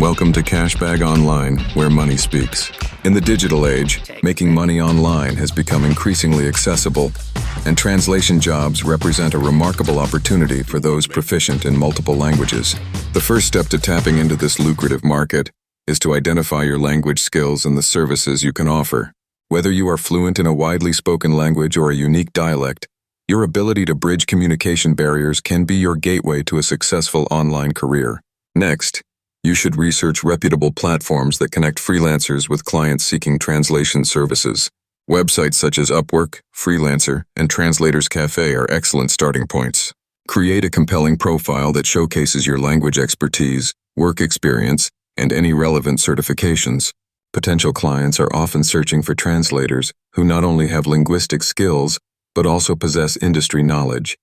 Welcome to Cashbag Online, where money speaks. In the digital age, making money online has become increasingly accessible, and translation jobs represent a remarkable opportunity for those proficient in multiple languages. The first step to tapping into this lucrative market is to identify your language skills and the services you can offer. Whether you are fluent in a widely spoken language or a unique dialect, your ability to bridge communication barriers can be your gateway to a successful online career. Next, you should research reputable platforms that connect freelancers with clients seeking translation services. Websites such as Upwork, Freelancer, and Translators Cafe are excellent starting points. Create a compelling profile that showcases your language expertise, work experience, and any relevant certifications. Potential clients are often searching for translators who not only have linguistic skills, but also possess industry knowledge.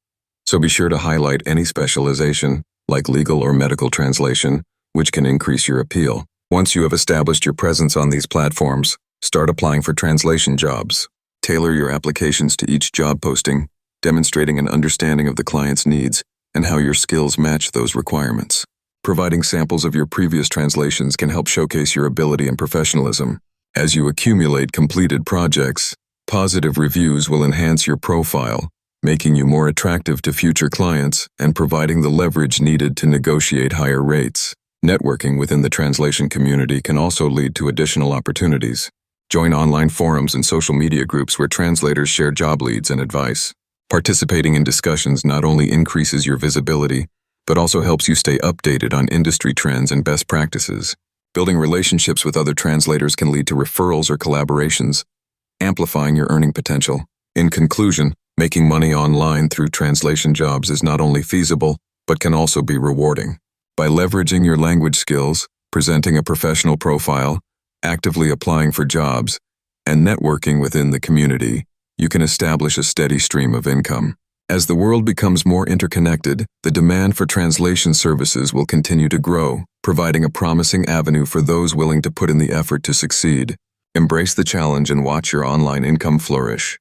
So be sure to highlight any specialization, like legal or medical translation, which can increase your appeal. Once you have established your presence on these platforms, start applying for translation jobs. Tailor your applications to each job posting, demonstrating an understanding of the client's needs and how your skills match those requirements. Providing samples of your previous translations can help showcase your ability and professionalism. As you accumulate completed projects, positive reviews will enhance your profile, making you more attractive to future clients and providing the leverage needed to negotiate higher rates. Networking within the translation community can also lead to additional opportunities. Join online forums and social media groups where translators share job leads and advice. Participating in discussions not only increases your visibility, but also helps you stay updated on industry trends and best practices. Building relationships with other translators can lead to referrals or collaborations, amplifying your earning potential. In conclusion, making money online through translation jobs is not only feasible, but can also be rewarding. By leveraging your language skills, presenting a professional profile, actively applying for jobs, and networking within the community, you can establish a steady stream of income. As the world becomes more interconnected, the demand for translation services will continue to grow, providing a promising avenue for those willing to put in the effort to succeed. Embrace the challenge and watch your online income flourish.